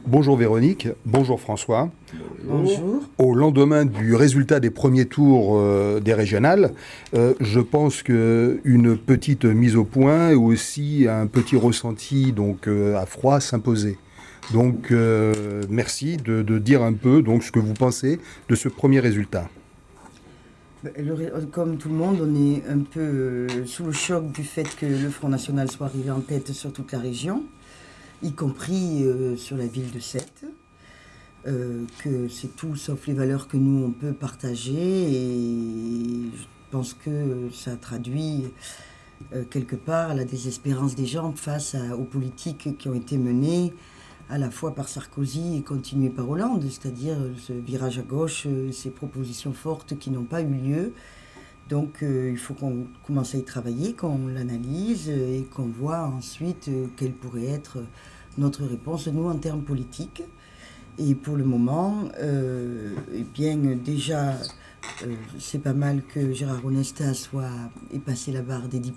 Bonjour Véronique, bonjour François. Bonjour. Au lendemain du résultat des premiers tours des régionales, je pense qu'une petite mise au point et aussi un petit ressenti donc, à froid s'imposait. Donc merci de dire un peu donc, ce que vous pensez de ce premier résultat. Comme tout le monde, on est un peu sous le choc du fait que le Front National soit arrivé en tête sur toute la région, y compris sur la ville de Sète. Que c'est tout sauf les valeurs que nous on peut partager, et je pense que ça traduit quelque part la désespérance des gens face aux politiques qui ont été menées à la fois par Sarkozy et continuées par Hollande, c'est-à-dire ce virage à gauche, ces propositions fortes qui n'ont pas eu lieu. Donc il faut qu'on commence à y travailler, qu'on l'analyse et qu'on voit ensuite quelle pourrait être notre réponse, nous, en termes politiques. Et pour le moment, eh bien, déjà, c'est pas mal que Gérard Onesta ait passé la barre des 10%,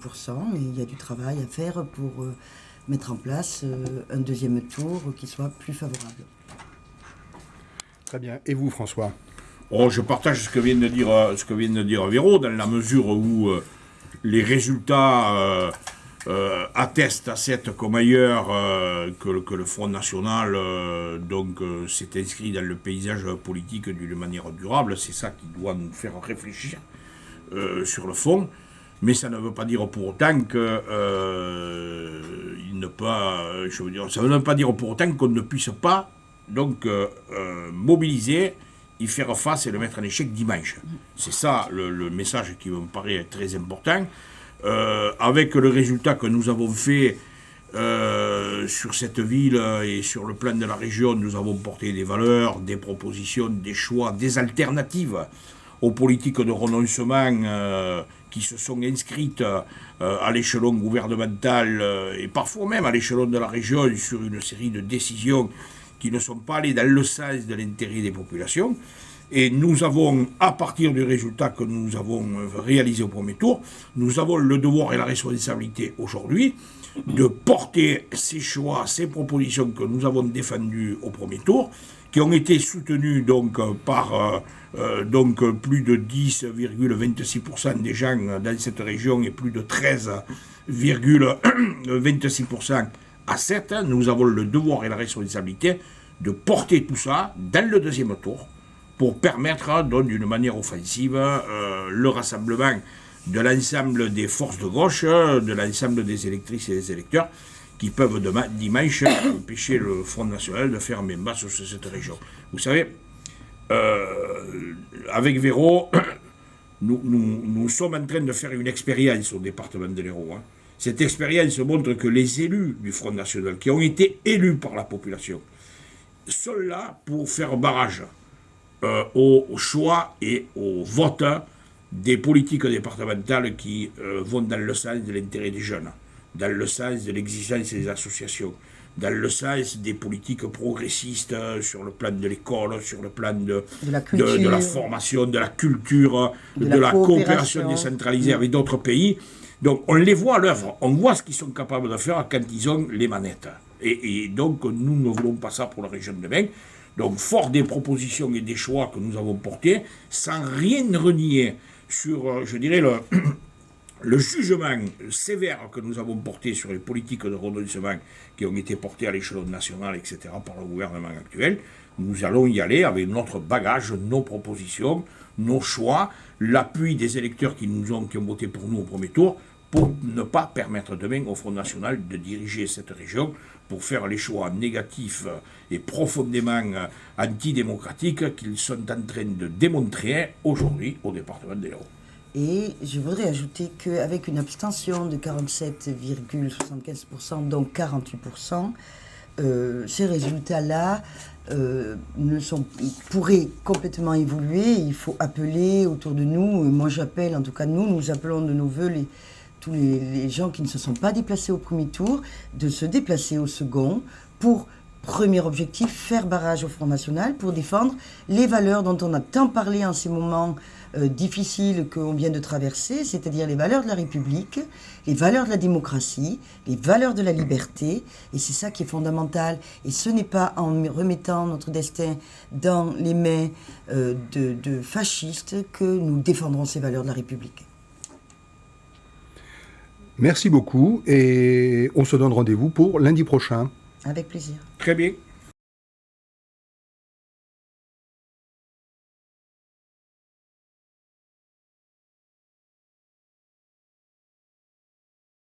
mais il y a du travail à faire pour mettre en place un deuxième tour qui soit plus favorable. Très bien. Et vous, François ? Je partage ce que vient de dire Véro, dans la mesure où les résultats atteste à Sète comme ailleurs que le Front National s'est inscrit dans le paysage politique d'une manière durable. C'est ça qui doit nous faire réfléchir sur le fond. Mais ça ne veut pas dire pour autant que ça ne veut pas dire pour autant qu'on ne puisse pas mobiliser, y faire face et le mettre en échec dimanche. C'est ça le message qui me paraît très important. Avec le résultat que nous avons fait sur cette ville et sur le plan de la région, nous avons porté des valeurs, des propositions, des choix, des alternatives aux politiques de renoncement qui se sont inscrites à l'échelon gouvernemental et parfois même à l'échelon de la région sur une série de décisions qui ne sont pas allées dans le sens de l'intérêt des populations. Et nous avons, à partir du résultat que nous avons réalisé au premier tour, nous avons le devoir et la responsabilité aujourd'hui de porter ces choix, ces propositions que nous avons défendues au premier tour, qui ont été soutenues par plus de 10,26% des gens dans cette région et plus de 13,26% à 7. Nous avons le devoir et la responsabilité de porter tout ça dans le deuxième tour, pour permettre, d'une manière offensive, le rassemblement de l'ensemble des forces de gauche, de l'ensemble des électrices et des électeurs, qui peuvent dimanche empêcher le Front National de faire main basse sur cette région. Vous savez, avec Véro, nous sommes en train de faire une expérience au département de l'Hérault. Cette expérience montre que les élus du Front National, qui ont été élus par la population, sont là pour faire barrage au choix et au vote des politiques départementales qui vont dans le sens de l'intérêt des jeunes, dans le sens de l'existence des associations, dans le sens des politiques progressistes sur le plan de l'école, sur le plan de la formation, de la culture, de la coopération décentralisée avec d'autres pays. Donc on les voit à l'œuvre, on voit ce qu'ils sont capables de faire quand ils ont les manettes. Et donc nous ne voulons pas ça pour la région de Maine. Donc, fort des propositions et des choix que nous avons portés, sans rien renier sur, le jugement sévère que nous avons porté sur les politiques de renoncement qui ont été portées à l'échelon national, etc., par le gouvernement actuel, nous allons y aller avec notre bagage, nos propositions, nos choix, l'appui des électeurs qui ont voté pour nous au premier tour, pour ne pas permettre demain au Front National de diriger cette région, pour faire les choix négatifs et profondément antidémocratiques qu'ils sont en train de démontrer aujourd'hui au département de l'Hérault. Et je voudrais ajouter qu'avec une abstention de 47,75%, donc 48%, ces résultats-là pourraient complètement évoluer. Il faut appeler autour de nous, moi j'appelle, en tout cas nous appelons de nos voeux tous les gens qui ne se sont pas déplacés au premier tour, de se déplacer au second pour, premier objectif, faire barrage au Front National pour défendre les valeurs dont on a tant parlé en ces moments difficile qu'on vient de traverser, c'est-à-dire les valeurs de la République, les valeurs de la démocratie, les valeurs de la liberté, et c'est ça qui est fondamental. Et ce n'est pas en remettant notre destin dans les mains de fascistes que nous défendrons ces valeurs de la République. Merci beaucoup et on se donne rendez-vous pour lundi prochain. Avec plaisir. Très bien.